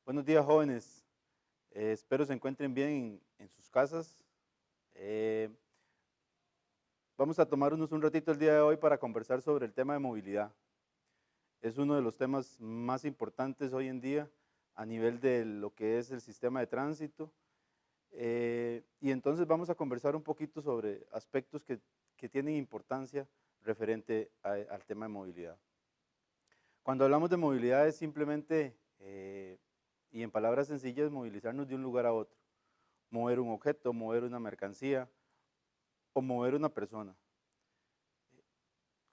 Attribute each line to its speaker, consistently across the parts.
Speaker 1: Buenos días, jóvenes. Espero se encuentren bien en sus casas. Eh, Vamos a tomarnos un ratito el día de hoy para conversar sobre el tema de movilidad. Es uno de los temas más importantes hoy en día a nivel de lo que es el sistema de tránsito. Y entonces vamos a conversar un poquito sobre aspectos que tienen importancia referente al tema de movilidad. Cuando hablamos de movilidad es simplemente, y en palabras sencillas, movilizarnos de un lugar a otro. Mover un objeto, mover una mercancía o mover una persona.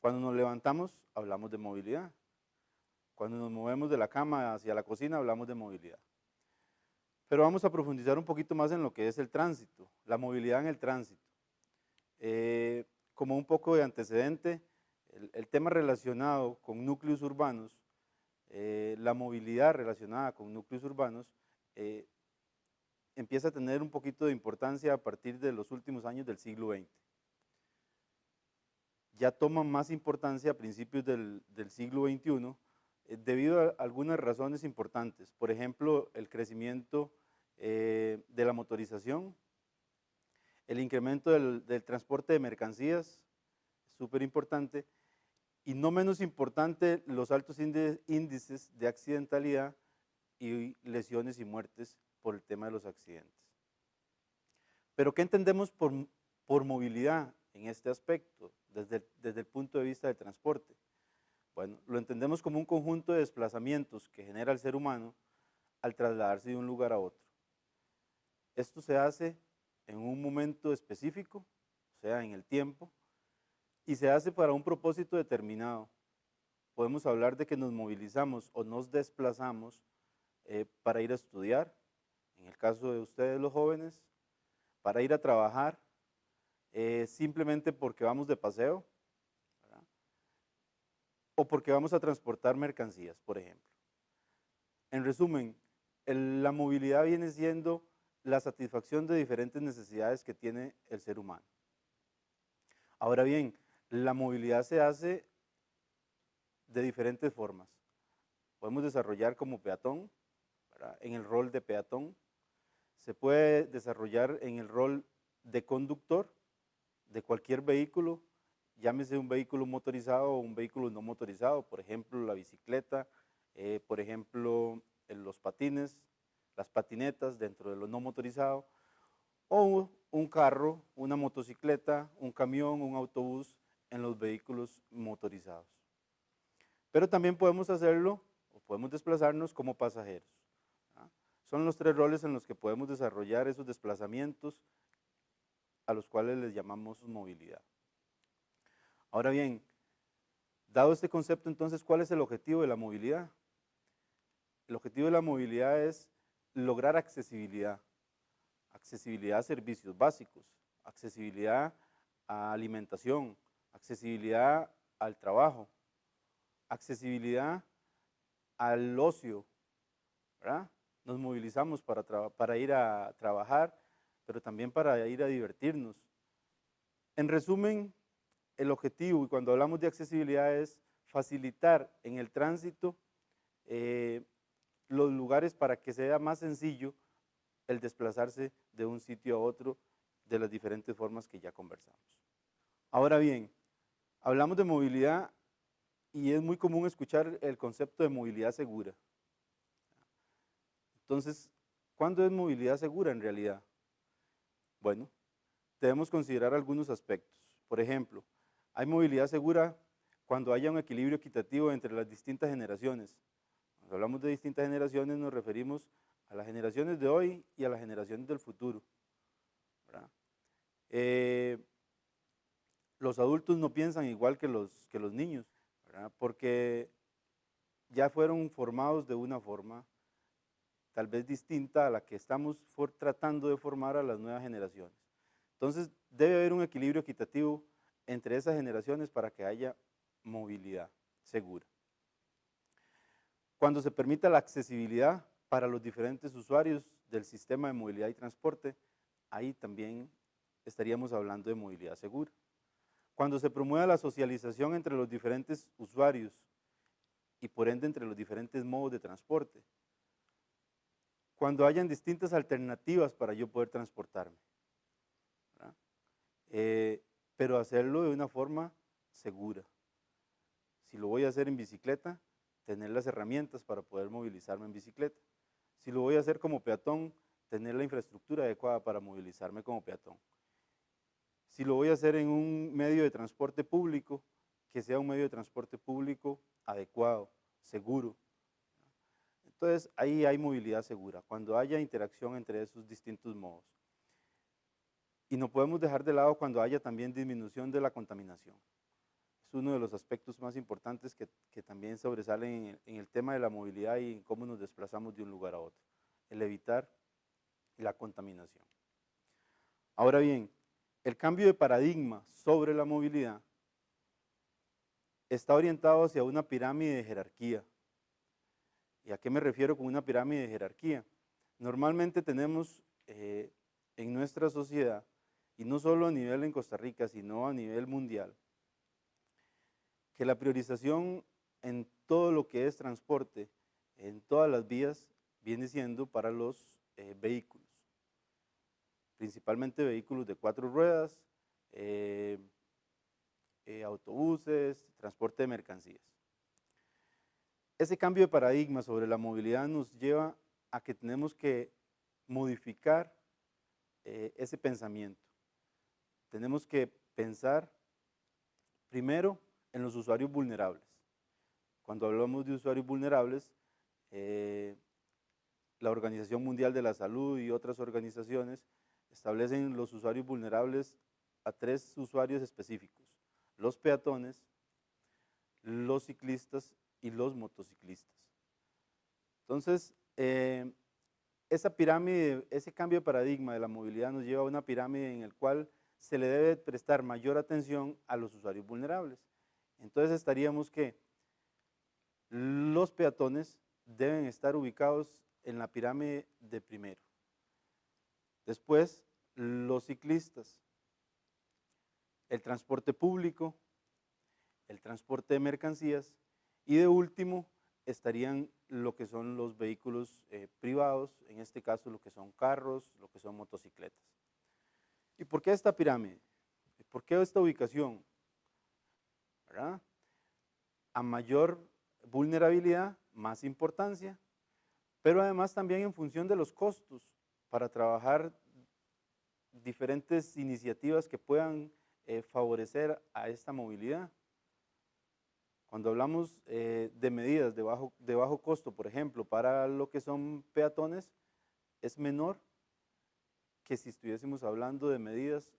Speaker 1: Cuando nos levantamos, hablamos de movilidad. Cuando nos movemos de la cama hacia la cocina, hablamos de movilidad. Pero vamos a profundizar un poquito más en lo que es el tránsito, la movilidad en el tránsito. Como un poco de antecedente, el tema relacionado con núcleos urbanos, la movilidad relacionada con núcleos urbanos, empieza a tener un poquito de importancia a partir de los últimos años del siglo XX. Ya toma más importancia a principios del siglo XXI debido a algunas razones importantes. Por ejemplo, el crecimiento de la motorización, el incremento del transporte de mercancías, súper importante, y no menos importante, los altos índices de accidentalidad y lesiones y muertes por el tema de los accidentes. Pero ¿qué entendemos por movilidad en este aspecto, desde el punto de vista del transporte? Bueno, lo entendemos como un conjunto de desplazamientos que genera el ser humano al trasladarse de un lugar a otro. Esto se hace en un momento específico, o sea, en el tiempo, y se hace para un propósito determinado. Podemos hablar de que nos movilizamos o nos desplazamos para ir a estudiar, en el caso de ustedes los jóvenes, para ir a trabajar, simplemente porque vamos de paseo, ¿verdad? O porque vamos a transportar mercancías, por ejemplo. En resumen, la movilidad viene siendo la satisfacción de diferentes necesidades que tiene el ser humano. Ahora bien, la movilidad se hace de diferentes formas. Podemos desarrollar como peatón, ¿verdad? En el rol de peatón. Se puede desarrollar en el rol de conductor de cualquier vehículo, llámese un vehículo motorizado o un vehículo no motorizado, por ejemplo, la bicicleta, por ejemplo, los patines, las patinetas dentro de lo no motorizado, o un carro, una motocicleta, un camión, un autobús en los vehículos motorizados. Pero también podemos hacerlo o podemos desplazarnos como pasajeros. ¿Ah? Son los tres roles en los que podemos desarrollar esos desplazamientos a los cuales les llamamos movilidad. Ahora bien, dado este concepto, entonces, ¿cuál es el objetivo de la movilidad? El objetivo de la movilidad es lograr accesibilidad, accesibilidad a servicios básicos, accesibilidad a alimentación, accesibilidad al trabajo, accesibilidad al ocio, ¿verdad? Nos movilizamos para ir a trabajar, pero también para ir a divertirnos. En resumen, el objetivo, y cuando hablamos de accesibilidad, es facilitar en el tránsito los lugares para que sea más sencillo el desplazarse de un sitio a otro de las diferentes formas que ya conversamos. Ahora bien, hablamos de movilidad y es muy común escuchar el concepto de movilidad segura. Entonces, ¿cuándo es movilidad segura en realidad? Bueno, debemos considerar algunos aspectos. Por ejemplo, hay movilidad segura cuando haya un equilibrio equitativo entre las distintas generaciones. Cuando hablamos de distintas generaciones nos referimos a las generaciones de hoy y a las generaciones del futuro, ¿verdad? Los adultos no piensan igual que los niños, ¿verdad? Porque ya fueron formados de una forma tal vez distinta a la que estamos tratando de formar a las nuevas generaciones. Entonces, debe haber un equilibrio equitativo entre esas generaciones para que haya movilidad segura. Cuando se permita la accesibilidad para los diferentes usuarios del sistema de movilidad y transporte, ahí también estaríamos hablando de movilidad segura. Cuando se promueva la socialización entre los diferentes usuarios y por ende entre los diferentes modos de transporte. cuando hayan distintas alternativas para yo poder transportarme, ¿verdad? Pero hacerlo de una forma segura. Si lo voy a hacer en bicicleta, tener las herramientas para poder movilizarme en bicicleta. Si lo voy a hacer como peatón, tener la infraestructura adecuada para movilizarme como peatón. Si lo voy a hacer en un medio de transporte público, que sea un medio de transporte público adecuado, seguro. Entonces, ahí hay movilidad segura, cuando haya interacción entre esos distintos modos. Y no podemos dejar de lado cuando haya también disminución de la contaminación. Es uno de los aspectos más importantes que también sobresalen en el tema de la movilidad y en cómo nos desplazamos de un lugar a otro, el evitar la contaminación. Ahora bien, el cambio de paradigma sobre la movilidad está orientado hacia una pirámide de jerarquía. ¿Y a qué me refiero con una pirámide de jerarquía? Normalmente tenemos en nuestra sociedad, y no solo a nivel en Costa Rica, sino a nivel mundial, que la priorización en todo lo que es transporte, en todas las vías, viene siendo para los vehículos, principalmente vehículos de 4 ruedas, autobuses, transporte de mercancías. Ese cambio de paradigma sobre la movilidad nos lleva a que tenemos que modificar ese pensamiento. Tenemos que pensar primero en los usuarios vulnerables. Cuando hablamos de usuarios vulnerables, la Organización Mundial de la Salud y otras organizaciones establecen los usuarios vulnerables a 3 usuarios específicos: los peatones, los ciclistas y los motociclistas. Entonces, esa pirámide, ese cambio de paradigma de la movilidad nos lleva a una pirámide en la cual se le debe prestar mayor atención a los usuarios vulnerables. Entonces estaríamos que los peatones deben estar ubicados en la pirámide de primero. Después, los ciclistas, el transporte público, el transporte de mercancías y de último estarían lo que son los vehículos privados, en este caso lo que son carros, lo que son motocicletas. ¿Y por qué esta pirámide? ¿Por qué esta ubicación? ¿Verdad? A mayor vulnerabilidad, más importancia, pero además también en función de los costos para trabajar diferentes iniciativas que puedan favorecer a esta movilidad. Cuando hablamos de medidas de bajo costo, por ejemplo, para lo que son peatones, es menor que si estuviésemos hablando de medidas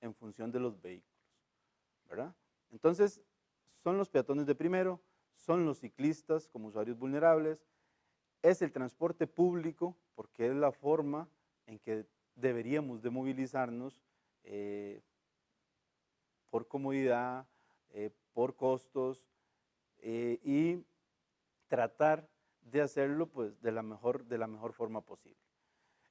Speaker 1: en función de los vehículos, ¿verdad? Entonces, son los peatones de primero, son los ciclistas como usuarios vulnerables, es el transporte público, porque es la forma en que deberíamos de movilizarnos por comodidad, por costos y tratar de hacerlo pues, de la mejor forma posible.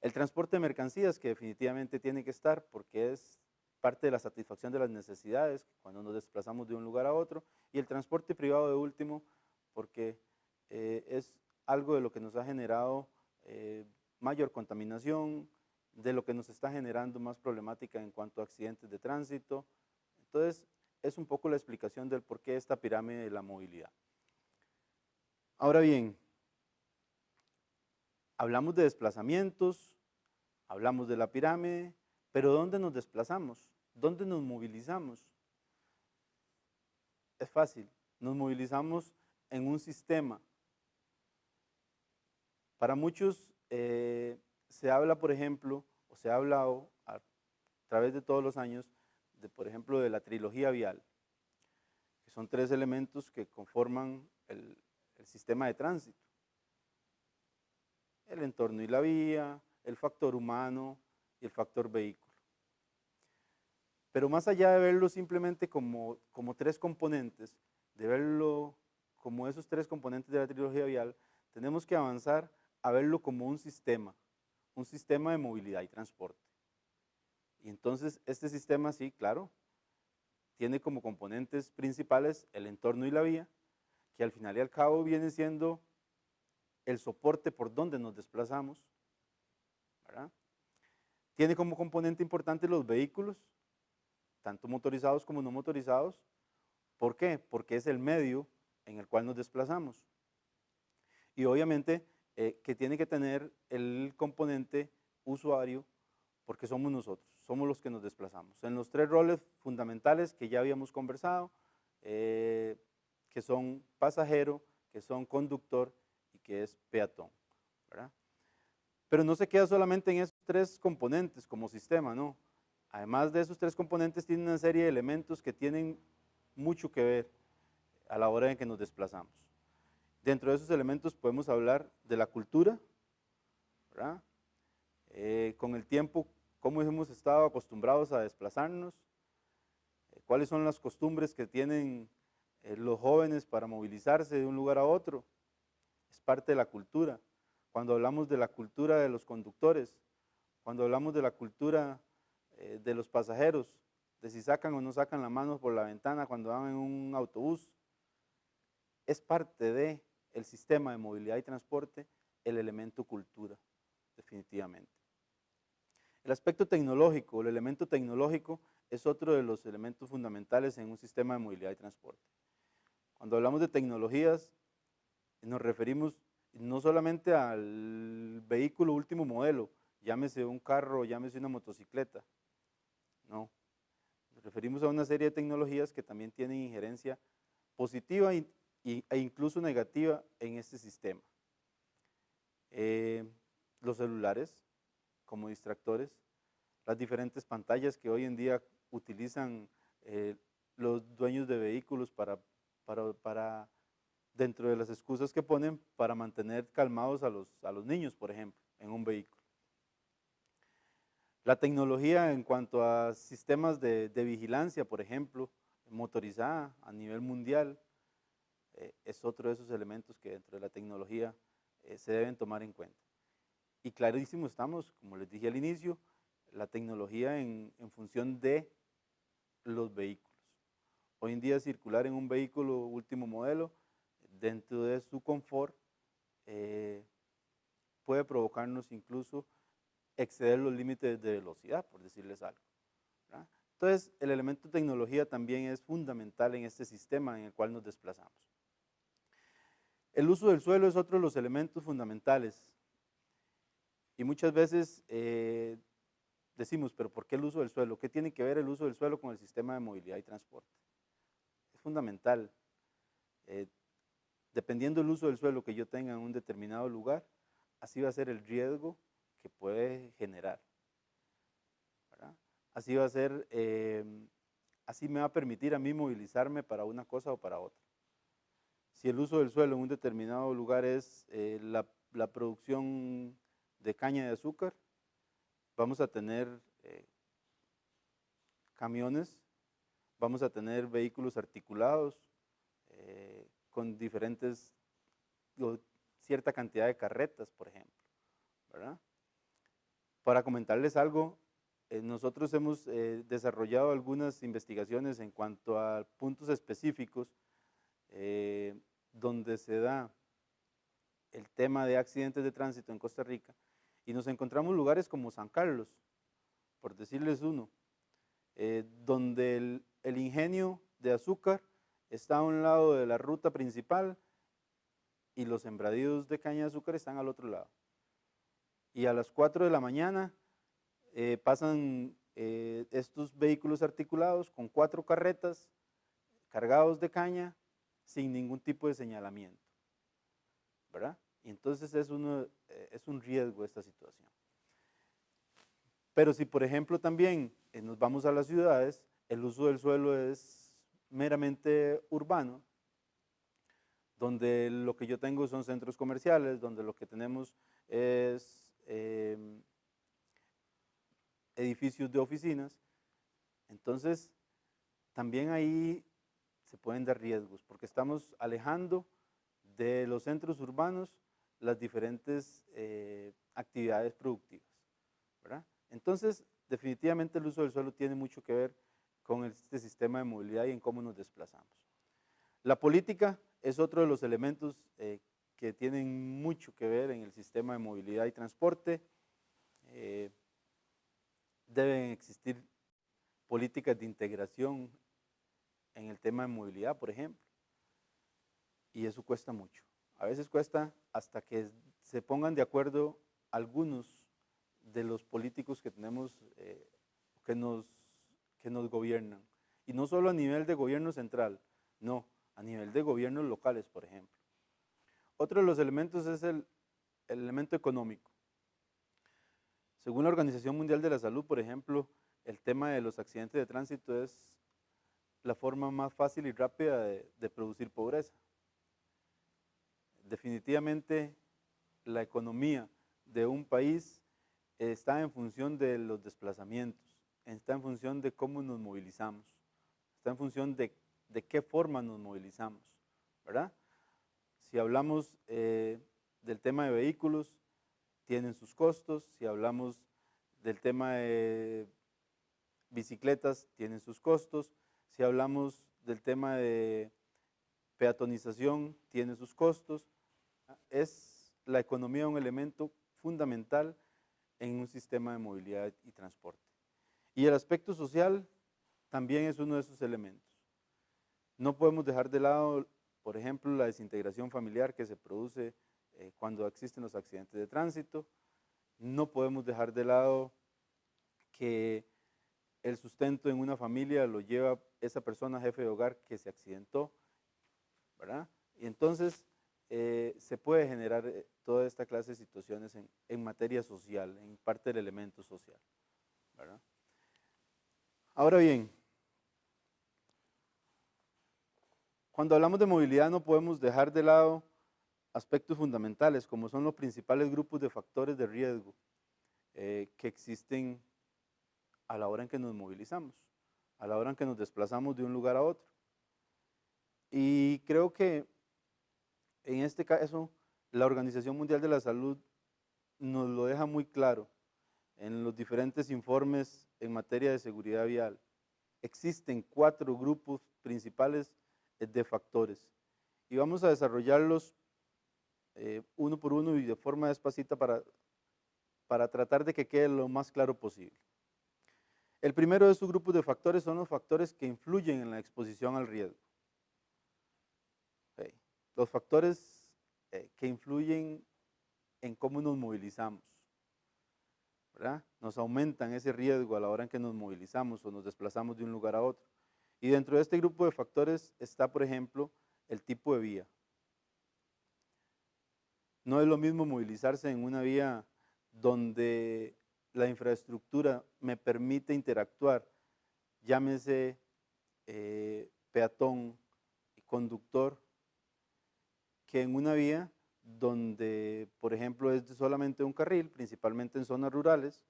Speaker 1: El transporte de mercancías, que definitivamente tiene que estar porque es parte de la satisfacción de las necesidades cuando nos desplazamos de un lugar a otro, y el transporte privado de último porque es algo de lo que nos ha generado mayor contaminación, de lo que nos está generando más problemática en cuanto a accidentes de tránsito. Entonces, es un poco la explicación del por qué esta pirámide de la movilidad. Ahora bien, hablamos de desplazamientos, hablamos de la pirámide, pero ¿dónde nos desplazamos? ¿Dónde nos movilizamos? Es fácil, nos movilizamos en un sistema. Para muchos se habla, por ejemplo, o se ha hablado a través de todos los años, por ejemplo, de la trilogía vial, que son 3 elementos que conforman el sistema de tránsito: el entorno y la vía, el factor humano y el factor vehículo. Pero más allá de verlo simplemente como 3 componentes, de verlo como esos 3 componentes de la trilogía vial, tenemos que avanzar a verlo como un sistema de movilidad y transporte. Y entonces este sistema, sí, claro, tiene como componentes principales el entorno y la vía, que al final y al cabo viene siendo el soporte por donde nos desplazamos, ¿verdad? Tiene como componente importante los vehículos, tanto motorizados como no motorizados. ¿Por qué? Porque es el medio en el cual nos desplazamos. Y obviamente que tiene que tener el componente usuario, porque somos nosotros, somos los que nos desplazamos. En los 3 roles fundamentales que ya habíamos conversado, que son pasajero, que son conductor y que es peatón, ¿verdad? Pero no se queda solamente en esos 3 componentes como sistema, no. Además de esos 3 componentes, tiene una serie de elementos que tienen mucho que ver a la hora en que nos desplazamos. Dentro de esos elementos podemos hablar de la cultura, ¿verdad? Con el tiempo, cómo hemos estado acostumbrados a desplazarnos, cuáles son las costumbres que tienen los jóvenes para movilizarse de un lugar a otro. Es parte de la cultura. Cuando hablamos de la cultura de los conductores, cuando hablamos de la cultura de los pasajeros, de si sacan o no sacan la mano por la ventana cuando van en un autobús, es parte del sistema de movilidad y transporte el elemento cultura, definitivamente. El aspecto tecnológico, el elemento tecnológico es otro de los elementos fundamentales en un sistema de movilidad y transporte. Cuando hablamos de tecnologías, nos referimos no solamente al vehículo último modelo, llámese un carro, llámese una motocicleta, no. Nos referimos a una serie de tecnologías que también tienen injerencia positiva e incluso negativa en este sistema. Los celulares como distractores, las diferentes pantallas que hoy en día utilizan los dueños de vehículos para dentro de las excusas que ponen para mantener calmados a los niños, por ejemplo, en un vehículo. La tecnología en cuanto a sistemas de vigilancia, por ejemplo, motorizada a nivel mundial, es otro de esos elementos que dentro de la tecnología se deben tomar en cuenta. Y clarísimo estamos, como les dije al inicio, la tecnología en función de los vehículos. Hoy en día circular en un vehículo último modelo, dentro de su confort, puede provocarnos incluso exceder los límites de velocidad, por decirles algo, ¿verdad? Entonces, el elemento tecnología también es fundamental en este sistema en el cual nos desplazamos. El uso del suelo es otro de los elementos fundamentales. Y muchas veces decimos, pero ¿por qué el uso del suelo? ¿Qué tiene que ver el uso del suelo con el sistema de movilidad y transporte? Es fundamental. Dependiendo del uso del suelo que yo tenga en un determinado lugar, así va a ser el riesgo que puede generar, ¿verdad? Así va a ser, así me va a permitir a mí movilizarme para una cosa o para otra. Si el uso del suelo en un determinado lugar es la producción de caña de azúcar, vamos a tener camiones, vamos a tener vehículos articulados con diferentes, cierta cantidad de carretas, por ejemplo, ¿verdad? Para comentarles algo, nosotros hemos desarrollado algunas investigaciones en cuanto a puntos específicos donde se da el tema de accidentes de tránsito en Costa Rica y nos encontramos lugares como San Carlos, por decirles uno, donde el ingenio de azúcar está a un lado de la ruta principal y los sembradíos de caña de azúcar están al otro lado. Y a las 4 de la mañana pasan estos vehículos articulados con 4 carretas cargados de caña sin ningún tipo de señalamiento, ¿verdad? Y entonces es un riesgo esta situación. Pero si, por ejemplo, también nos vamos a las ciudades, el uso del suelo es meramente urbano, donde lo que yo tengo son centros comerciales, donde lo que tenemos es edificios de oficinas, entonces también ahí se pueden dar riesgos, porque estamos alejando de los centros urbanos las diferentes actividades productivas, ¿verdad? Entonces, definitivamente el uso del suelo tiene mucho que ver con este sistema de movilidad y en cómo nos desplazamos. La política es otro de los elementos que tienen mucho que ver en el sistema de movilidad y transporte. Deben existir políticas de integración en el tema de movilidad, por ejemplo, y eso cuesta mucho. A veces cuesta hasta que se pongan de acuerdo algunos de los políticos que tenemos, que nos gobiernan. Y no solo a nivel de gobierno central, no, a nivel de gobiernos locales, por ejemplo. Otro de los elementos es el elemento económico. Según la Organización Mundial de la Salud, por ejemplo, el tema de los accidentes de tránsito es la forma más fácil y rápida de producir pobreza. Definitivamente, la economía de un país está en función de los desplazamientos, está en función de cómo nos movilizamos, está en función de qué forma nos movilizamos, ¿verdad? Si hablamos del tema de vehículos, tienen sus costos. Si hablamos del tema de bicicletas, tienen sus costos. Si hablamos del tema de peatonización, tiene sus costos. Es la economía un elemento fundamental en un sistema de movilidad y transporte. Y el aspecto social también es uno de esos elementos. No podemos dejar de lado, por ejemplo, la desintegración familiar que se produce cuando existen los accidentes de tránsito. No podemos dejar de lado que el sustento en una familia lo lleva esa persona jefe de hogar que se accidentó, ¿verdad? Y entonces se puede generar toda esta clase de situaciones en materia social, en parte del elemento social, ¿verdad? Ahora bien, cuando hablamos de movilidad no podemos dejar de lado aspectos fundamentales, como son los principales grupos de factores de riesgo que existen a la hora en que nos movilizamos, a la hora en que nos desplazamos de un lugar a otro. Y creo que en este caso la Organización Mundial de la Salud nos lo deja muy claro en los diferentes informes en materia de seguridad vial. Existen 4 grupos principales de factores y vamos a desarrollarlos uno por uno y de forma despacita para tratar de que quede lo más claro posible. El primero de estos grupos de factores son los factores que influyen en la exposición al riesgo. Okay. Los factores que influyen en cómo nos movilizamos, ¿verdad? Nos aumentan ese riesgo a la hora en que nos movilizamos o nos desplazamos de un lugar a otro. Y dentro de este grupo de factores está, por ejemplo, el tipo de vía. No es lo mismo movilizarse en una vía donde la infraestructura me permite interactuar, llámese peatón y conductor, que en una vía donde, por ejemplo, es solamente un carril, principalmente en zonas rurales,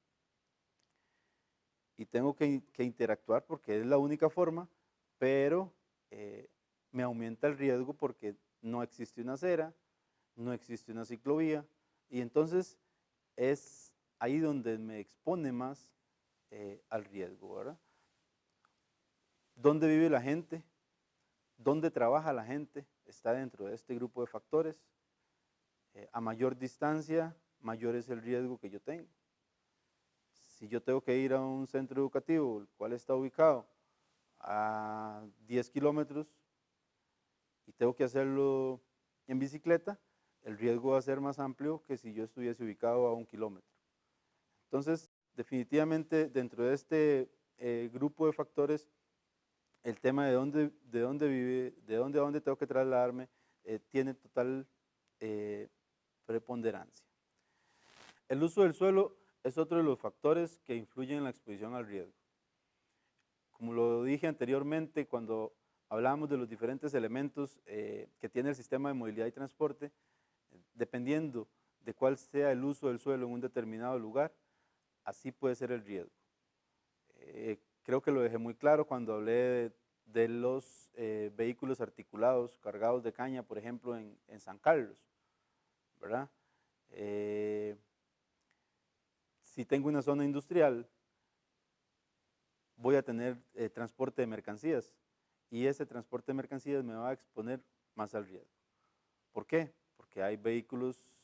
Speaker 1: y tengo que interactuar porque es la única forma, pero me aumenta el riesgo porque no existe una acera, no existe una ciclovía, y entonces es ahí donde me expone más al riesgo, ¿verdad? ¿Dónde vive la gente? ¿Dónde trabaja la gente? Está dentro de este grupo de factores. A mayor distancia, mayor es el riesgo que yo tengo. Si yo tengo que ir a un centro educativo, el cual está ubicado a 10 kilómetros y tengo que hacerlo en bicicleta, el riesgo va a ser más amplio que si yo estuviese ubicado a 1 kilómetro. Entonces, definitivamente dentro de este grupo de factores, el tema de dónde vive, de dónde a dónde tengo que trasladarme, tiene total preponderancia. El uso del suelo es otro de los factores que influyen en la exposición al riesgo. Como lo dije anteriormente, cuando hablábamos de los diferentes elementos que tiene el sistema de movilidad y transporte, dependiendo de cuál sea el uso del suelo en un determinado lugar, así puede ser el riesgo. Creo que lo dejé muy claro cuando hablé de los vehículos articulados cargados de caña, por ejemplo, en San Carlos, ¿verdad? Si tengo una zona industrial, voy a tener transporte de mercancías y ese transporte de mercancías me va a exponer más al riesgo. ¿Por qué? porque hay vehículos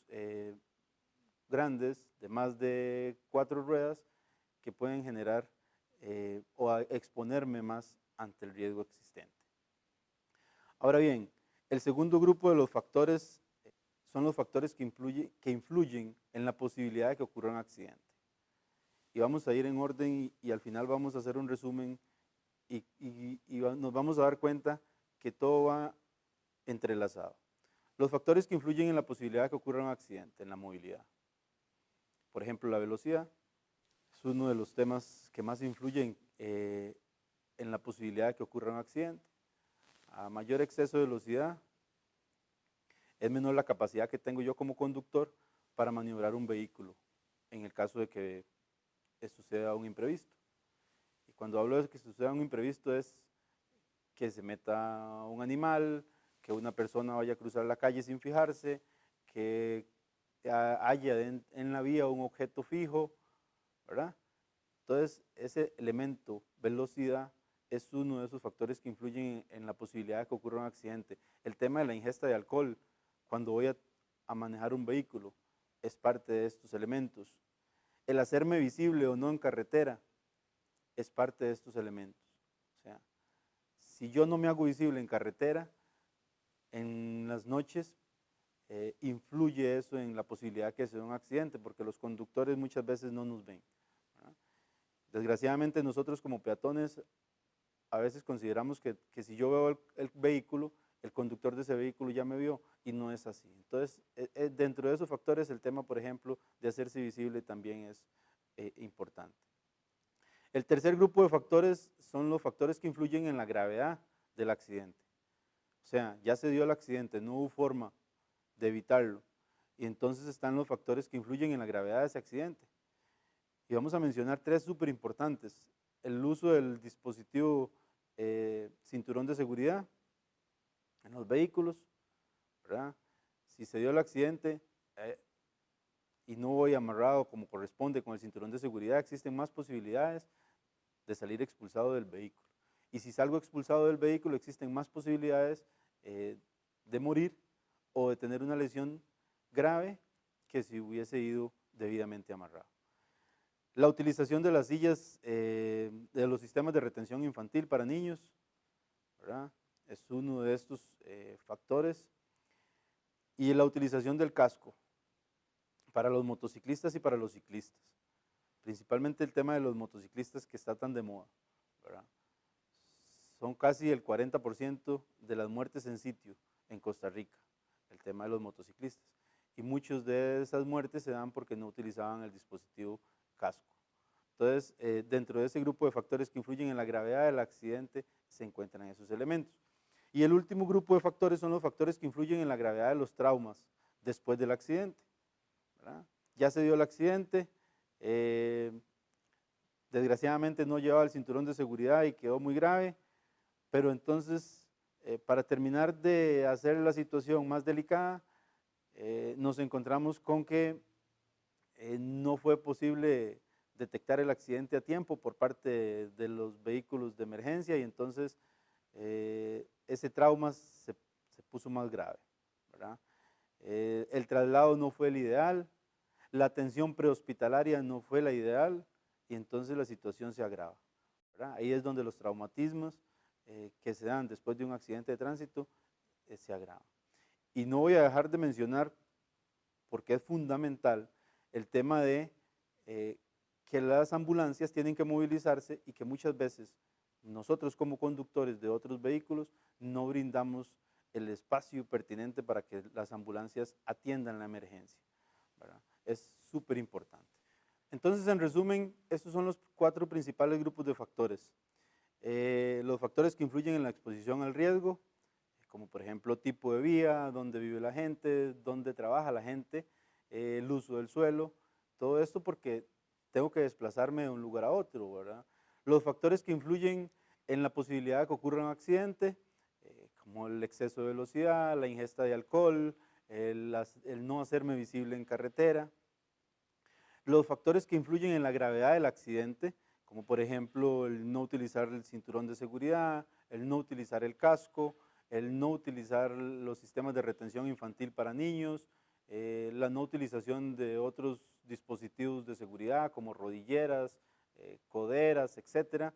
Speaker 1: grandes de más de 4 ruedas que pueden generar o exponerme más ante el riesgo existente. Ahora bien, el segundo grupo de los factores son los factores que influyen en la posibilidad de que ocurra un accidente. Y vamos a ir en orden y al final vamos a hacer un resumen y nos vamos a dar cuenta que todo va entrelazado. Los factores que influyen en la posibilidad de que ocurra un accidente, en la movilidad. Por ejemplo, la velocidad es uno de los temas que más influyen en la posibilidad de que ocurra un accidente. A mayor exceso de velocidad, es menor la capacidad que tengo yo como conductor para maniobrar un vehículo, en el caso de que suceda un imprevisto. Y cuando hablo de que suceda un imprevisto es que se meta un animal, que una persona vaya a cruzar la calle sin fijarse, que haya en la vía un objeto fijo, ¿verdad? Entonces, ese elemento, velocidad, es uno de esos factores que influyen en la posibilidad de que ocurra un accidente. El tema de la ingesta de alcohol, cuando voy a manejar un vehículo, es parte de estos elementos. El hacerme visible o no en carretera es parte de estos elementos. O sea, si yo no me hago visible en carretera, en las noches, influye eso en la posibilidad de que se dé un accidente, porque los conductores muchas veces no nos ven, ¿verdad? Desgraciadamente nosotros como peatones a veces consideramos que si yo veo el vehículo, el conductor de ese vehículo ya me vio, y no es así. Entonces, dentro de esos factores, el tema, por ejemplo, de hacerse visible también es importante. El tercer grupo de factores son los factores que influyen en la gravedad del accidente. O sea, ya se dio el accidente, no hubo forma de evitarlo, y entonces están los factores que influyen en la gravedad de ese accidente. Y vamos a mencionar 3 súper importantes. El uso del dispositivo cinturón de seguridad en los vehículos, ¿verdad? Si se dio el accidente y no voy amarrado como corresponde con el cinturón de seguridad, existen más posibilidades de salir expulsado del vehículo. Y si salgo expulsado del vehículo, existen más posibilidades de morir o de tener una lesión grave que si hubiese ido debidamente amarrado. La utilización de las sillas, de los sistemas de retención infantil para niños, ¿verdad? Es uno de estos factores. Y la utilización del casco para los motociclistas y para los ciclistas. Principalmente el tema de los motociclistas que está tan de moda, ¿verdad? Son casi el 40% de las muertes en sitio en Costa Rica, el tema de los motociclistas. Y muchas de esas muertes se dan porque no utilizaban el dispositivo casco. Entonces, dentro de ese grupo de factores que influyen en la gravedad del accidente, se encuentran esos elementos. Y el último grupo de factores son los factores que influyen en la gravedad de los traumas después del accidente, ¿verdad? Ya se dio el accidente, desgraciadamente no llevaba el cinturón de seguridad y quedó muy grave, pero entonces, para terminar de hacer la situación más delicada, nos encontramos con que no fue posible detectar el accidente a tiempo por parte de los vehículos de emergencia, y entonces ese trauma se puso más grave, ¿verdad? El traslado no fue el ideal, la atención prehospitalaria no fue la ideal, y entonces la situación se agrava, ¿verdad? Ahí es donde los traumatismos que se dan después de un accidente de tránsito se agravan. Y no voy a dejar de mencionar, porque es fundamental, el tema de que las ambulancias tienen que movilizarse y que muchas veces nosotros como conductores de otros vehículos no brindamos el espacio pertinente para que las ambulancias atiendan la emergencia, ¿verdad? Es súper importante. Entonces, en resumen, estos son los 4 principales grupos de factores. Los factores que influyen en la exposición al riesgo, como por ejemplo tipo de vía, dónde vive la gente, dónde trabaja la gente, el uso del suelo, todo esto porque tengo que desplazarme de un lugar a otro, ¿verdad? Los factores que influyen en la posibilidad de que ocurra un accidente, como el exceso de velocidad, la ingesta de alcohol, el no hacerme visible en carretera. Los factores que influyen en la gravedad del accidente, como por ejemplo el no utilizar el cinturón de seguridad, el no utilizar el casco, el no utilizar los sistemas de retención infantil para niños, la no utilización de otros dispositivos de seguridad como rodilleras, coderas, etcétera.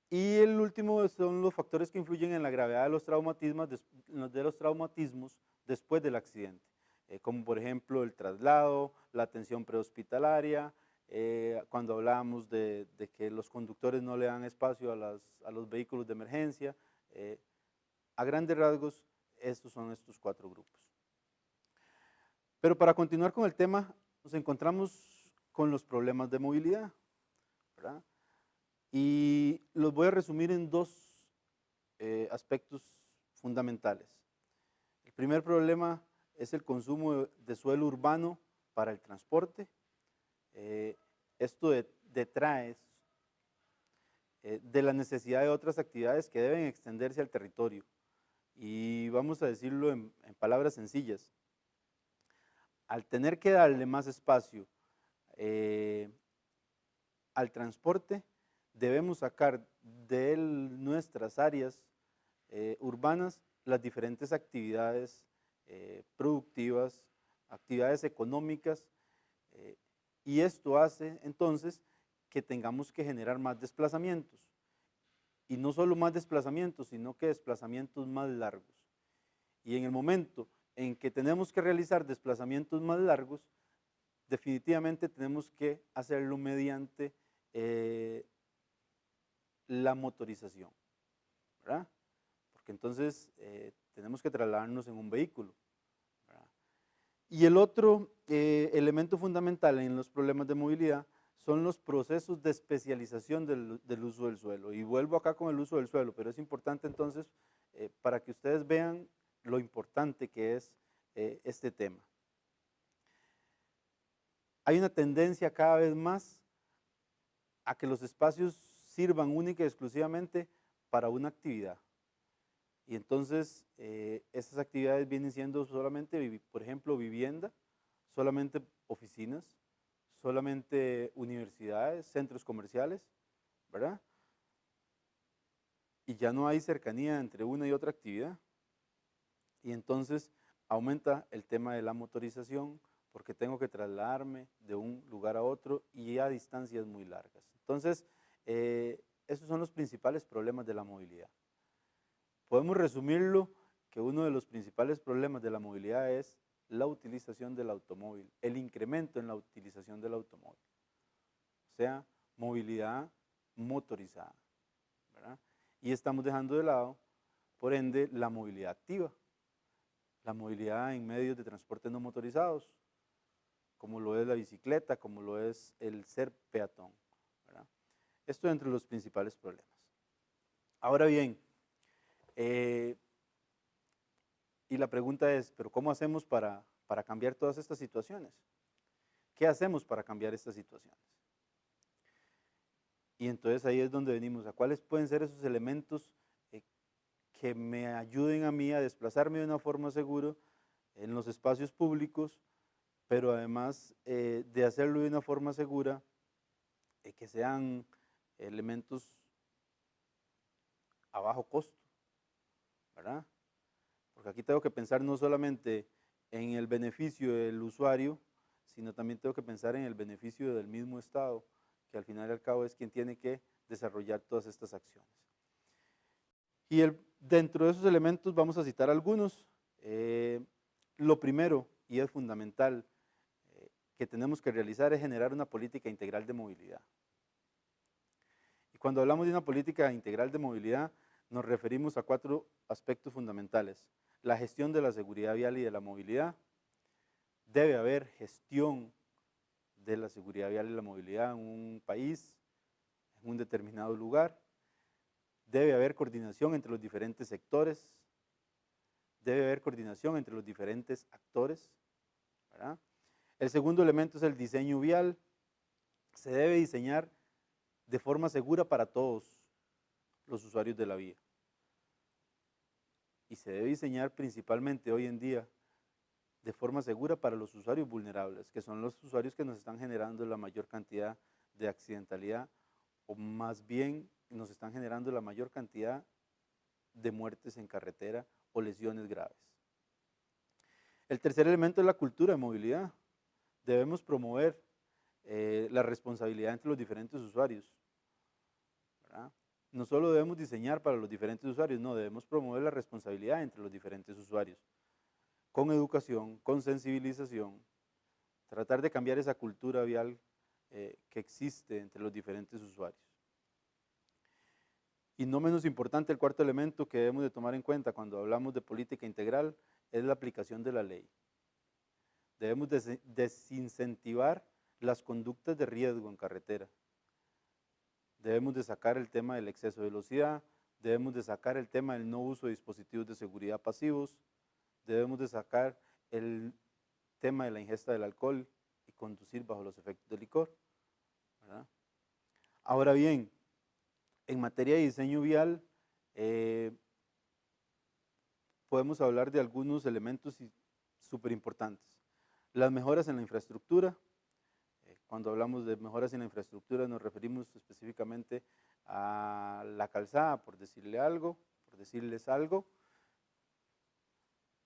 Speaker 1: Y el último son los factores que influyen en la gravedad de los traumatismos después del accidente, como por ejemplo el traslado, la atención prehospitalaria, cuando hablábamos de que los conductores no le dan espacio a los vehículos de emergencia. A grandes rasgos, estos son estos 4 grupos. Pero para continuar con el tema, nos encontramos con los problemas de movilidad, ¿verdad? Y los voy a resumir en 2 aspectos fundamentales. El primer problema es el consumo de suelo urbano para el transporte. Esto detrae de la necesidad de otras actividades que deben extenderse al territorio. Y vamos a decirlo en palabras sencillas. Al tener que darle más espacio al transporte, debemos sacar de nuestras áreas urbanas las diferentes actividades productivas, actividades económicas, y esto hace entonces que tengamos que generar más desplazamientos. Y no solo más desplazamientos, sino que desplazamientos más largos. Y en el momento en que tenemos que realizar desplazamientos más largos, definitivamente tenemos que hacerlo mediante la motorización, ¿verdad? Porque entonces tenemos que trasladarnos en un vehículo, ¿verdad? Y el otro elemento fundamental en los problemas de movilidad son los procesos de especialización del uso del suelo. Y vuelvo acá con el uso del suelo, pero es importante entonces para que ustedes vean lo importante que es este tema. Hay una tendencia cada vez más a que los espacios sirvan única y exclusivamente para una actividad. Y entonces esas actividades vienen siendo solamente, por ejemplo, vivienda, solamente oficinas, solamente universidades, centros comerciales, ¿verdad? Y ya no hay cercanía entre una y otra actividad. Y entonces aumenta el tema de la motorización, porque tengo que trasladarme de un lugar a otro y a distancias muy largas. Entonces, esos son los principales problemas de la movilidad. Podemos resumirlo que uno de los principales problemas de la movilidad es la utilización del automóvil, el incremento en la utilización del automóvil. O sea, movilidad motorizada, ¿verdad? Y estamos dejando de lado, por ende, la movilidad activa, la movilidad en medios de transporte no motorizados, como lo es la bicicleta, como lo es el ser peatón, ¿verdad? Esto es entre los principales problemas. Ahora bien, y la pregunta es, ¿pero cómo hacemos para cambiar todas estas situaciones? ¿Qué hacemos para cambiar estas situaciones? Y entonces ahí es donde venimos a cuáles pueden ser esos elementos que me ayuden a mí a desplazarme de una forma segura en los espacios públicos, pero además de hacerlo de una forma segura, que sean elementos a bajo costo, ¿verdad? Porque aquí tengo que pensar no solamente en el beneficio del usuario, sino también tengo que pensar en el beneficio del mismo Estado, que al final y al cabo es quien tiene que desarrollar todas estas acciones. Y dentro de esos elementos vamos a citar algunos. Lo primero, y es fundamental, que tenemos que realizar es generar una política integral de movilidad. Y cuando hablamos de una política integral de movilidad, nos referimos a 4 aspectos fundamentales. La gestión de la seguridad vial y de la movilidad. Debe haber gestión de la seguridad vial y la movilidad en un país, en un determinado lugar. Debe haber coordinación entre los diferentes sectores. Debe haber coordinación entre los diferentes actores, ¿verdad? El segundo elemento es el diseño vial. Se debe diseñar de forma segura para todos los usuarios de la vía. Y se debe diseñar principalmente hoy en día de forma segura para los usuarios vulnerables, que son los usuarios que nos están generando la mayor cantidad de accidentalidad, o más bien nos están generando la mayor cantidad de muertes en carretera o lesiones graves. El tercer elemento es la cultura de movilidad. Debemos promover la responsabilidad entre los diferentes usuarios, ¿verdad? No solo debemos diseñar para los diferentes usuarios, no, debemos promover la responsabilidad entre los diferentes usuarios, con educación, con sensibilización, tratar de cambiar esa cultura vial que existe entre los diferentes usuarios. Y no menos importante, el cuarto elemento que debemos de tomar en cuenta cuando hablamos de política integral es la aplicación de la ley. Debemos desincentivar las conductas de riesgo en carretera. Debemos de sacar el tema del exceso de velocidad, debemos de sacar el tema del no uso de dispositivos de seguridad pasivos, debemos de sacar el tema de la ingesta del alcohol y conducir bajo los efectos del licor, ¿verdad? Ahora bien, en materia de diseño vial, podemos hablar de algunos elementos súper importantes. Las mejoras en la infraestructura. Cuando hablamos de mejoras en la infraestructura nos referimos específicamente a la calzada, por decirles algo.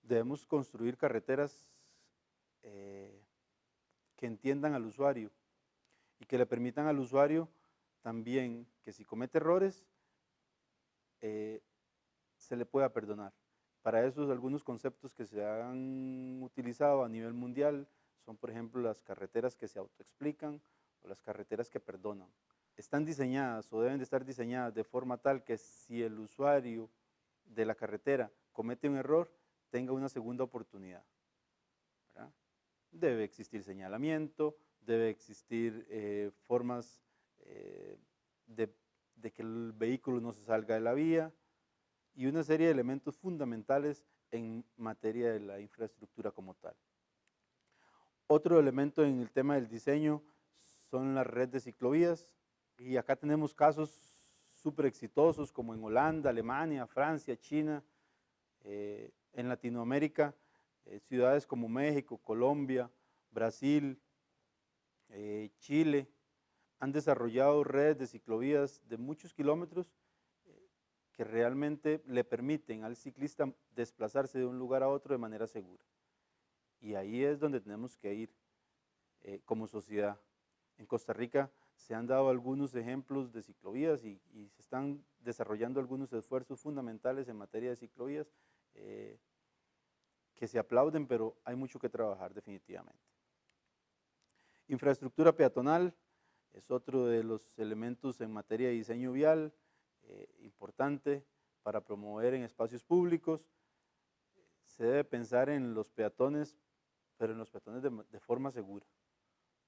Speaker 1: Debemos construir carreteras que entiendan al usuario y que le permitan al usuario también que si comete errores se le pueda perdonar. Para eso algunos conceptos que se han utilizado a nivel mundial son, por ejemplo, las carreteras que se autoexplican o las carreteras que perdonan. Están diseñadas o deben de estar diseñadas de forma tal que si el usuario de la carretera comete un error, tenga una segunda oportunidad, ¿verdad? Debe existir señalamiento, debe existir formas de que el vehículo no se salga de la vía y una serie de elementos fundamentales en materia de la infraestructura como tal. Otro elemento en el tema del diseño son las redes de ciclovías y acá tenemos casos súper exitosos como en Holanda, Alemania, Francia, China, en Latinoamérica, ciudades como México, Colombia, Brasil, Chile, han desarrollado redes de ciclovías de muchos kilómetros que realmente le permiten al ciclista desplazarse de un lugar a otro de manera segura. Y ahí es donde tenemos que ir como sociedad. En Costa Rica se han dado algunos ejemplos de ciclovías y se están desarrollando algunos esfuerzos fundamentales en materia de ciclovías que se aplauden, pero hay mucho que trabajar definitivamente. Infraestructura peatonal es otro de los elementos en materia de diseño vial importante para promover en espacios públicos. Se debe pensar en los peatones, pero en los peatones de forma segura,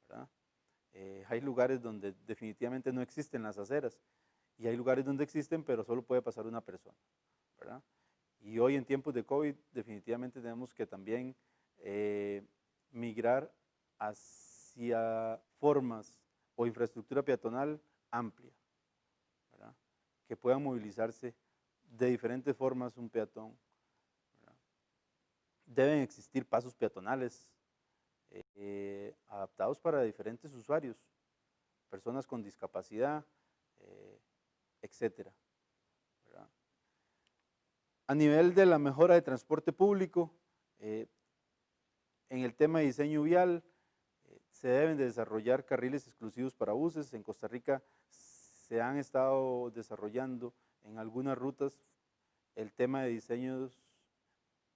Speaker 1: ¿verdad? Hay lugares donde definitivamente no existen las aceras y hay lugares donde existen, pero solo puede pasar una persona, ¿verdad? Y hoy en tiempos de COVID definitivamente tenemos que también migrar hacia formas o infraestructura peatonal amplia, ¿verdad? Que puedan movilizarse de diferentes formas un peatón, ¿verdad? Deben existir pasos peatonales adaptados para diferentes usuarios, personas con discapacidad, etcétera, ¿verdad? A nivel de la mejora de transporte público, en el tema de diseño vial, se deben de desarrollar carriles exclusivos para buses. En Costa Rica se han estado desarrollando en algunas rutas el tema de diseños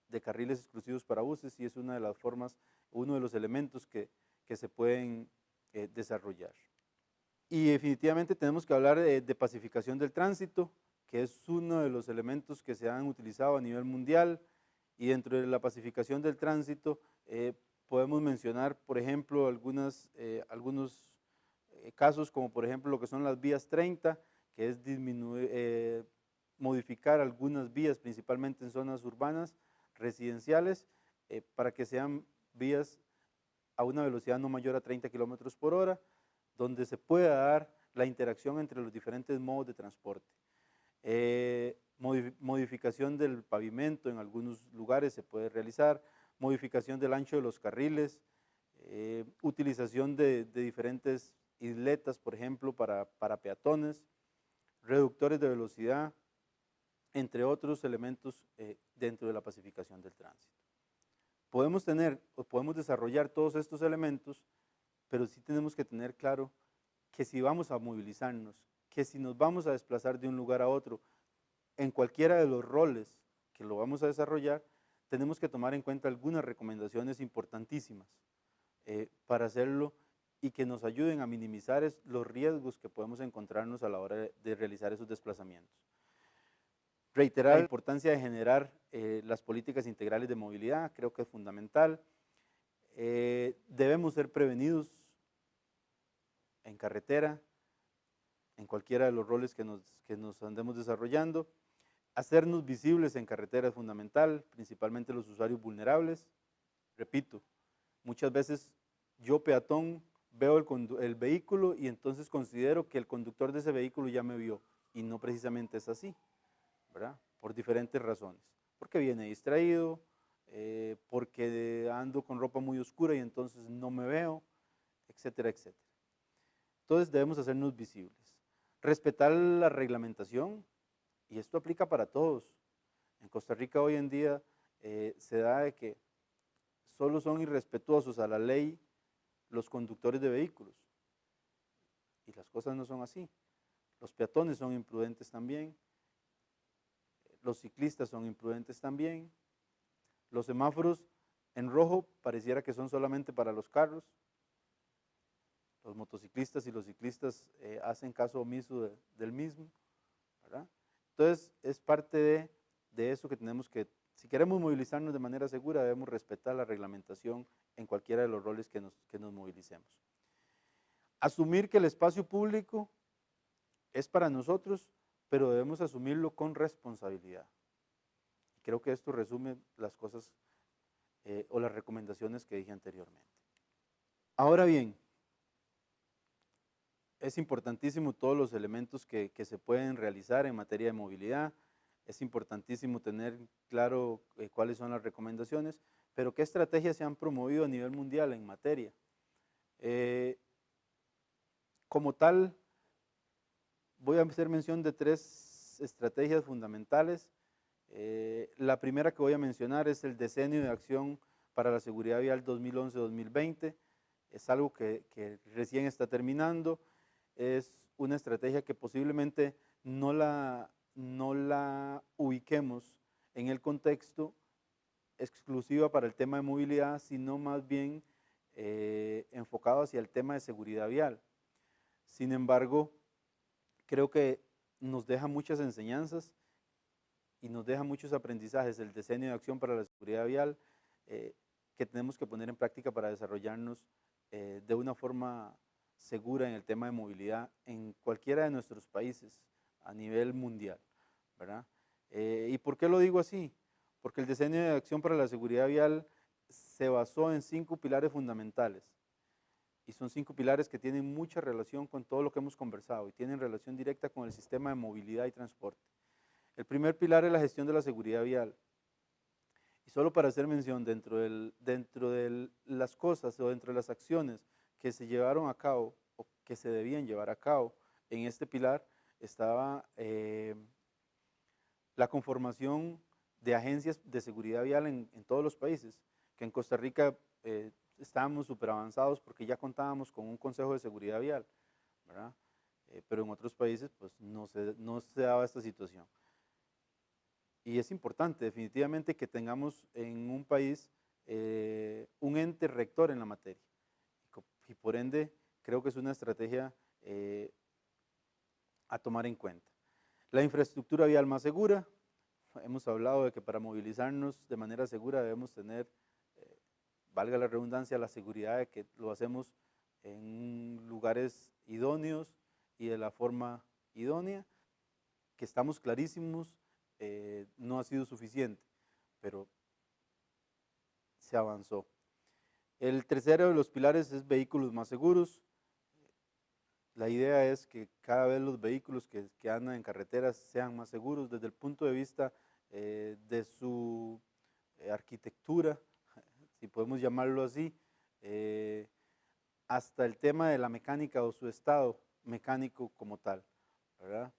Speaker 1: de carriles exclusivos para buses y es una de las formas, uno de los elementos que se pueden desarrollar. Y definitivamente tenemos que hablar de pacificación del tránsito, que es uno de los elementos que se han utilizado a nivel mundial, y dentro de la pacificación del tránsito podemos mencionar, por ejemplo, algunos casos como por ejemplo lo que son las vías 30, que es modificar algunas vías, principalmente en zonas urbanas, residenciales, para que sean vías a una velocidad no mayor a 30 kilómetros por hora, donde se pueda dar la interacción entre los diferentes modos de transporte. Modificación del pavimento en algunos lugares se puede realizar, modificación del ancho de los carriles, utilización de diferentes isletas, por ejemplo, para peatones, reductores de velocidad, entre otros elementos dentro de la pacificación del tránsito. Podemos tener o podemos desarrollar todos estos elementos, pero sí tenemos que tener claro que si vamos a movilizarnos, que si nos vamos a desplazar de un lugar a otro, en cualquiera de los roles que lo vamos a desarrollar, tenemos que tomar en cuenta algunas recomendaciones importantísimas para hacerlo y que nos ayuden a minimizar los riesgos que podemos encontrarnos a la hora de realizar esos desplazamientos. Reiterar la importancia de generar las políticas integrales de movilidad, creo que es fundamental. Debemos ser prevenidos en carretera, en cualquiera de los roles que nos andemos desarrollando. Hacernos visibles en carretera es fundamental, principalmente los usuarios vulnerables. Repito, muchas veces yo peatón veo el vehículo y entonces considero que el conductor de ese vehículo ya me vio y no precisamente es así, ¿verdad? Por diferentes razones, porque viene distraído, porque ando con ropa muy oscura y entonces no me veo, etcétera, etcétera. Entonces debemos hacernos visibles. Respetar la reglamentación, y esto aplica para todos. En Costa Rica hoy en día se da de que solo son irrespetuosos a la ley los conductores de vehículos, y las cosas no son así. Los peatones son imprudentes también, los ciclistas son imprudentes también, los semáforos en rojo pareciera que son solamente para los carros, los motociclistas y los ciclistas hacen caso omiso del mismo, ¿verdad? Entonces es parte de eso que tenemos que, si queremos movilizarnos de manera segura, debemos respetar la reglamentación en cualquiera de los roles que nos movilicemos. Asumir que el espacio público es para nosotros, pero debemos asumirlo con responsabilidad. Creo que esto resume las cosas o las recomendaciones que dije anteriormente. Ahora bien, es importantísimo todos los elementos que se pueden realizar en materia de movilidad, es importantísimo tener claro cuáles son las recomendaciones, pero qué estrategias se han promovido a nivel mundial en materia. Como tal, voy a hacer mención de 3 estrategias fundamentales. La primera que voy a mencionar es el Decenio de Acción para la Seguridad Vial 2011-2020, es algo que recién está terminando, es una estrategia que posiblemente no la ubiquemos en el contexto exclusiva para el tema de movilidad, sino más bien enfocado hacia el tema de seguridad vial. Sin embargo, creo que nos deja muchas enseñanzas y nos deja muchos aprendizajes el Decenio de Acción para la Seguridad Vial que tenemos que poner en práctica para desarrollarnos de una forma segura en el tema de movilidad en cualquiera de nuestros países a nivel mundial, ¿verdad? ¿Y por qué lo digo así? Porque el Decenio de Acción para la Seguridad Vial se basó en 5 pilares fundamentales, y son 5 pilares que tienen mucha relación con todo lo que hemos conversado y tienen relación directa con el sistema de movilidad y transporte. El primer pilar es la gestión de la seguridad vial. Y solo para hacer mención, dentro de las cosas o dentro de las acciones que se llevaron a cabo o que se debían llevar a cabo en este pilar, estaba la conformación de agencias de seguridad vial en todos los países, que en Costa Rica estábamos súper avanzados porque ya contábamos con un consejo de seguridad vial, ¿verdad? Pero en otros países pues no se daba esta situación. Y es importante definitivamente que tengamos en un país un ente rector en la materia. Y por ende creo que es una estrategia a tomar en cuenta. La infraestructura vial más segura. Hemos hablado de que para movilizarnos de manera segura debemos tener, valga la redundancia, la seguridad de que lo hacemos en lugares idóneos y de la forma idónea, que estamos clarísimos, no ha sido suficiente, pero se avanzó. El tercero de los pilares es vehículos más seguros. La idea es que cada vez los vehículos que andan en carreteras sean más seguros desde el punto de vista de su arquitectura, si podemos llamarlo así, hasta el tema de la mecánica o su estado mecánico como tal, ¿verdad?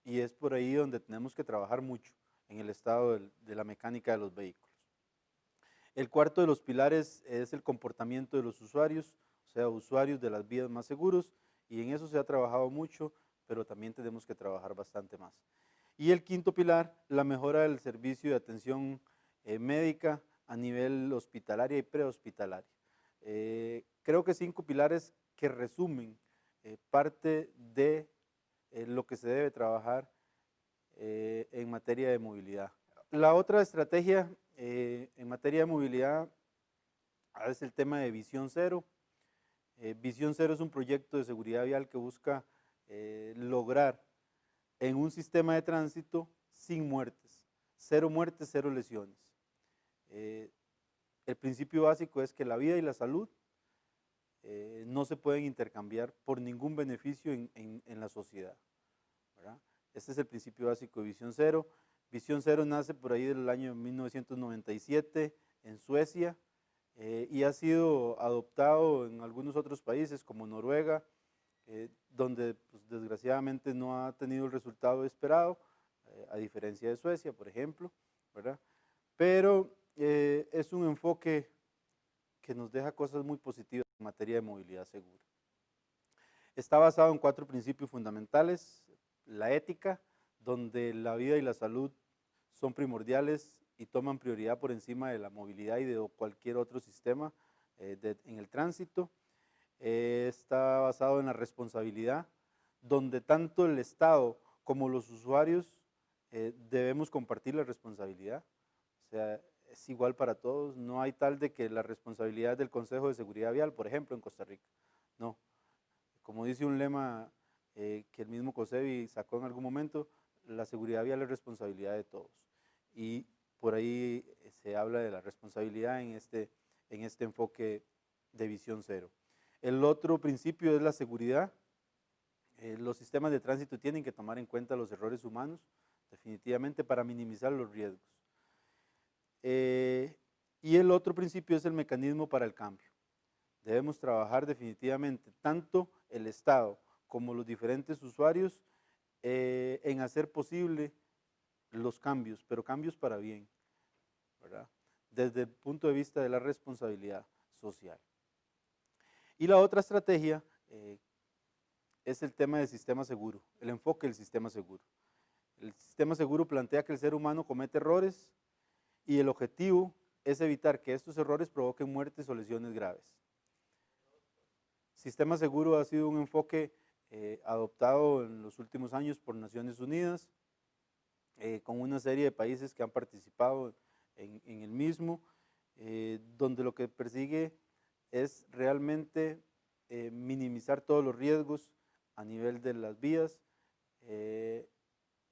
Speaker 1: y es por ahí donde tenemos que trabajar mucho, en el estado de la mecánica de los vehículos. El cuarto de los pilares es el comportamiento de los usuarios, o sea, usuarios de las vías más seguros, y en eso se ha trabajado mucho, pero también tenemos que trabajar bastante más. Y el quinto pilar, la mejora del servicio de atención médica a nivel hospitalaria y prehospitalaria. Creo que 5 pilares que resumen parte de lo que se debe trabajar en materia de movilidad. La otra estrategia en materia de movilidad es el tema de Visión Cero. Visión Cero es un proyecto de seguridad vial que busca lograr en un sistema de tránsito sin muertes, cero lesiones. El principio básico es que la vida y la salud no se pueden intercambiar por ningún beneficio en la sociedad, ¿verdad? Este es el principio básico de Visión Cero. Visión Cero nace por ahí del año 1997 en Suecia y ha sido adoptado en algunos otros países como Noruega, donde pues, desgraciadamente no ha tenido el resultado esperado, a diferencia de Suecia, por ejemplo, ¿verdad? Pero es un enfoque que nos deja cosas muy positivas en materia de movilidad segura. Está basado en 4 principios fundamentales: la ética, donde la vida y la salud son primordiales y toman prioridad por encima de la movilidad y de cualquier otro sistema en el tránsito. Está basado en la responsabilidad, donde tanto el Estado como los usuarios debemos compartir la responsabilidad. O sea, es igual para todos, no hay tal de que la responsabilidad del Consejo de Seguridad Vial, por ejemplo, en Costa Rica. No, como dice un lema que el mismo COSEBI sacó en algún momento, la seguridad vial es responsabilidad de todos. Y por ahí se habla de la responsabilidad en este enfoque de Visión Cero. El otro principio es la seguridad. Los sistemas de tránsito tienen que tomar en cuenta los errores humanos, definitivamente, para minimizar los riesgos. Y el otro principio es el mecanismo para el cambio. Debemos trabajar definitivamente, tanto el Estado como los diferentes usuarios, en hacer posible los cambios, pero cambios para bien, ¿verdad? Desde el punto de vista de la responsabilidad social. Y la otra estrategia es el tema del sistema seguro, el enfoque del sistema seguro. El sistema seguro plantea que el ser humano comete errores y el objetivo es evitar que estos errores provoquen muertes o lesiones graves. Sistema seguro ha sido un enfoque adoptado en los últimos años por Naciones Unidas, con una serie de países que han participado en el mismo, donde lo que persigue es realmente minimizar todos los riesgos a nivel de las vías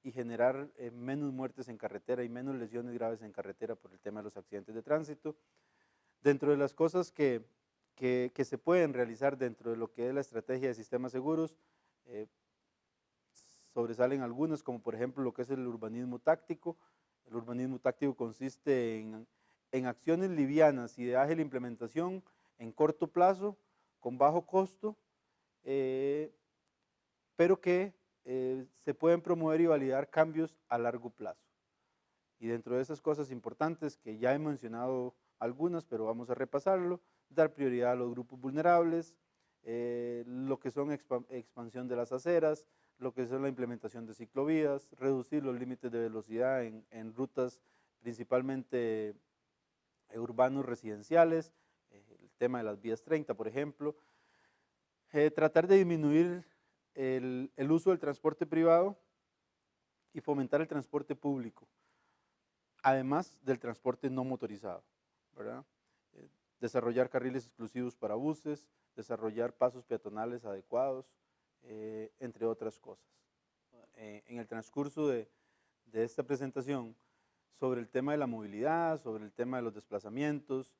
Speaker 1: y generar menos muertes en carretera y menos lesiones graves en carretera por el tema de los accidentes de tránsito. Dentro de las cosas que se pueden realizar dentro de lo que es la estrategia de sistemas seguros, sobresalen algunas, como por ejemplo lo que es el urbanismo táctico. El urbanismo táctico consiste en acciones livianas y de ágil implementación en corto plazo, con bajo costo, pero que se pueden promover y validar cambios a largo plazo. Y dentro de esas cosas importantes, que ya he mencionado algunas, pero vamos a repasarlo: dar prioridad a los grupos vulnerables, lo que son expansión de las aceras, lo que es la implementación de ciclovías, reducir los límites de velocidad en rutas principalmente urbanos residenciales, el tema de las vías 30, por ejemplo, tratar de disminuir el uso del transporte privado y fomentar el transporte público, además del transporte no motorizado, ¿verdad? Desarrollar carriles exclusivos para buses, desarrollar pasos peatonales adecuados, entre otras cosas. En el transcurso de esta presentación, sobre el tema de la movilidad, sobre el tema de los desplazamientos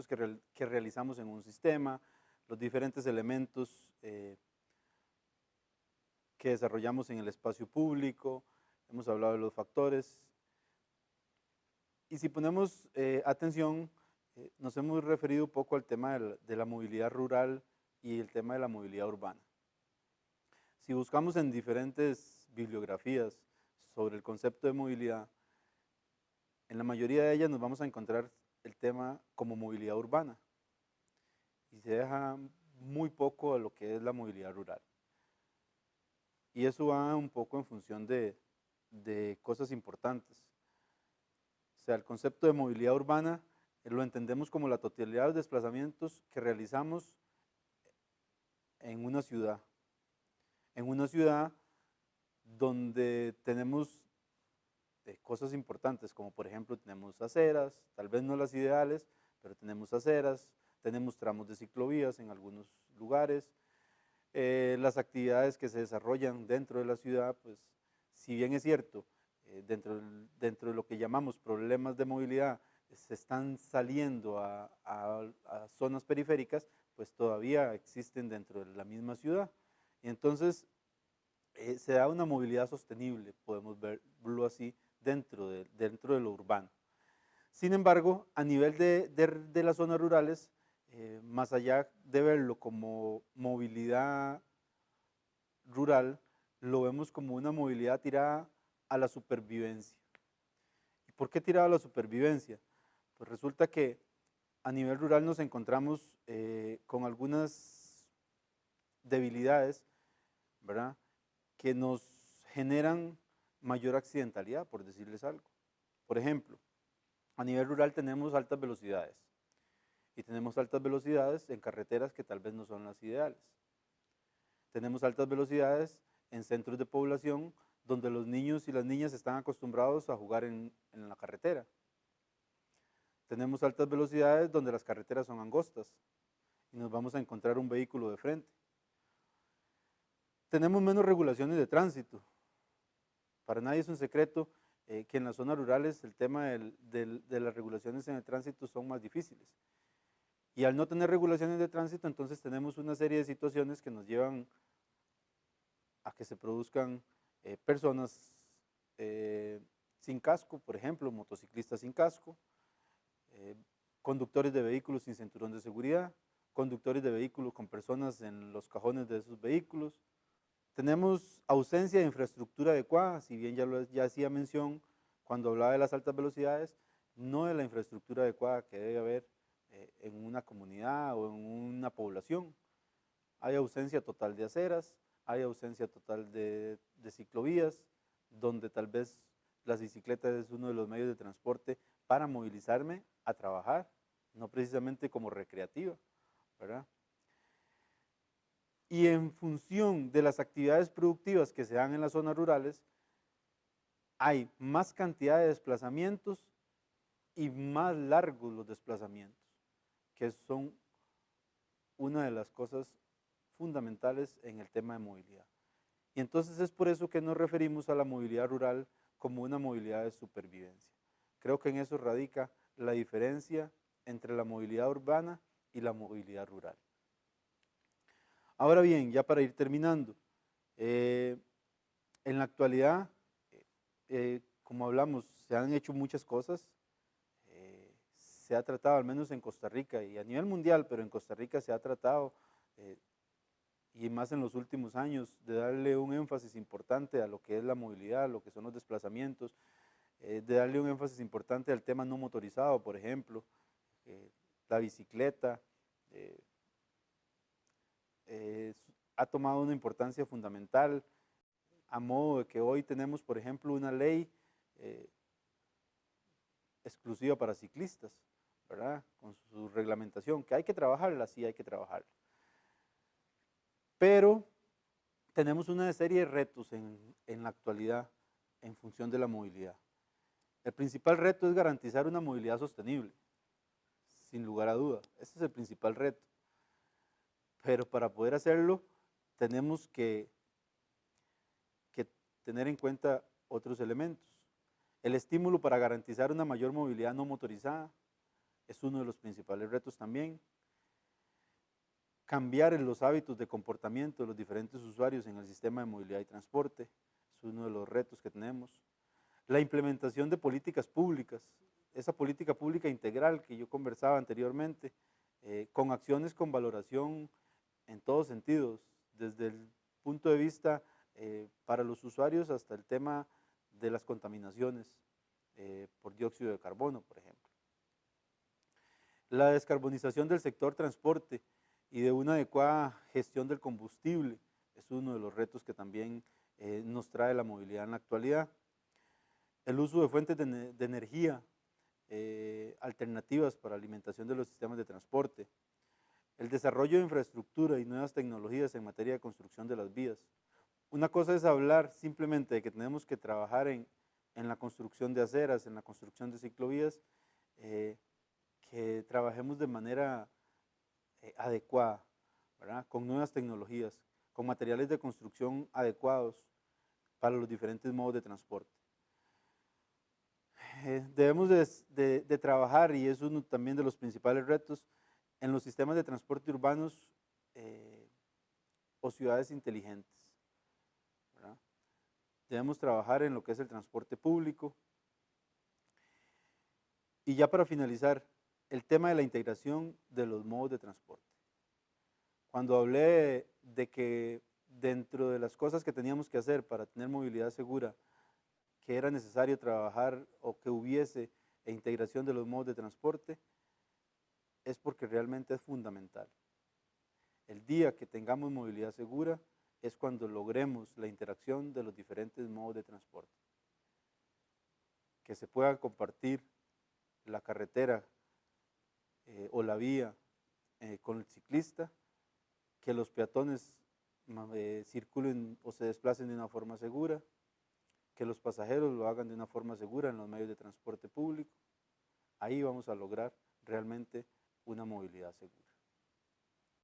Speaker 1: que realizamos en un sistema, los diferentes elementos que desarrollamos en el espacio público, hemos hablado de los factores. Y si ponemos atención, nos hemos referido un poco al tema de la movilidad rural y el tema de la movilidad urbana. Si buscamos en diferentes bibliografías sobre el concepto de movilidad, en la mayoría de ellas nos vamos a encontrar el tema como movilidad urbana y se deja muy poco a lo que es la movilidad rural. Y eso va un poco en función de cosas importantes. O sea, el concepto de movilidad urbana lo entendemos como la totalidad de los desplazamientos que realizamos en una ciudad. En una ciudad donde tenemos cosas importantes, como por ejemplo tenemos aceras, tal vez no las ideales, pero tenemos aceras, tenemos tramos de ciclovías en algunos lugares, las actividades que se desarrollan dentro de la ciudad, pues si bien es cierto, dentro de lo que llamamos problemas de movilidad, se están saliendo a zonas periféricas, pues todavía existen dentro de la misma ciudad. Y entonces se da una movilidad sostenible, podemos verlo así, dentro de lo urbano. Sin embargo, a nivel de las zonas rurales, más allá de verlo como movilidad rural, lo vemos como una movilidad tirada a la supervivencia. ¿Y por qué tirada a la supervivencia? Pues resulta que a nivel rural nos encontramos con algunas debilidades, ¿verdad?, que nos generan mayor accidentalidad, por decirles algo. Por ejemplo, a nivel rural tenemos altas velocidades y tenemos altas velocidades en carreteras que tal vez no son las ideales. Tenemos altas velocidades en centros de población donde los niños y las niñas están acostumbrados a jugar en la carretera. Tenemos altas velocidades donde las carreteras son angostas y nos vamos a encontrar un vehículo de frente. Tenemos menos regulaciones de tránsito. Para nadie es un secreto que en las zonas rurales el tema de las regulaciones en el tránsito son más difíciles. Y al no tener regulaciones de tránsito, entonces tenemos una serie de situaciones que nos llevan a que se produzcan personas sin casco, por ejemplo, motociclistas sin casco, conductores de vehículos sin cinturón de seguridad, conductores de vehículos con personas en los cajones de esos vehículos. Tenemos ausencia de infraestructura adecuada, si bien ya hacía mención cuando hablaba de las altas velocidades, no de la infraestructura adecuada que debe haber en una comunidad o en una población. Hay ausencia total de aceras, hay ausencia total de ciclovías, donde tal vez las bicicletas es uno de los medios de transporte para movilizarme a trabajar, no precisamente como recreativa, ¿verdad? Y en función de las actividades productivas que se dan en las zonas rurales, hay más cantidad de desplazamientos y más largos los desplazamientos, que son una de las cosas fundamentales en el tema de movilidad. Y entonces es por eso que nos referimos a la movilidad rural como una movilidad de supervivencia. Creo que en eso radica la diferencia entre la movilidad urbana y la movilidad rural. Ahora bien, ya para ir terminando, en la actualidad, como hablamos, se han hecho muchas cosas, se ha tratado, al menos en Costa Rica y a nivel mundial, pero en Costa Rica se ha tratado, y más en los últimos años, de darle un énfasis importante a lo que es la movilidad, a lo que son los desplazamientos, de darle un énfasis importante al tema no motorizado, por ejemplo, la bicicleta, ha tomado una importancia fundamental, a modo de que hoy tenemos, por ejemplo, una ley exclusiva para ciclistas, ¿verdad?, con su reglamentación, que hay que trabajarla, sí hay que trabajarla. Pero tenemos una serie de retos en la actualidad en función de la movilidad. El principal reto es garantizar una movilidad sostenible, sin lugar a duda. Ese es el principal reto. Pero para poder hacerlo, tenemos que tener en cuenta otros elementos. El estímulo para garantizar una mayor movilidad no motorizada es uno de los principales retos también. Cambiar en los hábitos de comportamiento de los diferentes usuarios en el sistema de movilidad y transporte es uno de los retos que tenemos. La implementación de políticas públicas, esa política pública integral que yo conversaba anteriormente, con acciones con valoración en todos sentidos, desde el punto de vista para los usuarios hasta el tema de las contaminaciones por dióxido de carbono, por ejemplo. La descarbonización del sector transporte y de una adecuada gestión del combustible es uno de los retos que también nos trae la movilidad en la actualidad. El uso de fuentes de energía alternativas para alimentación de los sistemas de transporte, el desarrollo de infraestructura y nuevas tecnologías en materia de construcción de las vías. Una cosa es hablar simplemente de que tenemos que trabajar en la construcción de aceras, en la construcción de ciclovías, que trabajemos de manera adecuada, ¿verdad? Con nuevas tecnologías, con materiales de construcción adecuados para los diferentes modos de transporte. Debemos de trabajar, y es uno también de los principales retos, en los sistemas de transporte urbanos o ciudades inteligentes, ¿verdad? Debemos trabajar en lo que es el transporte público. Y ya para finalizar, el tema de la integración de los modos de transporte. Cuando hablé de que dentro de las cosas que teníamos que hacer para tener movilidad segura, que era necesario trabajar o que hubiese integración de los modos de transporte, es porque realmente es fundamental. El día que tengamos movilidad segura es cuando logremos la interacción de los diferentes modos de transporte. Que se pueda compartir la carretera o la vía con el ciclista, que los peatones circulen o se desplacen de una forma segura, que los pasajeros lo hagan de una forma segura en los medios de transporte público. Ahí vamos a lograr realmente una movilidad segura.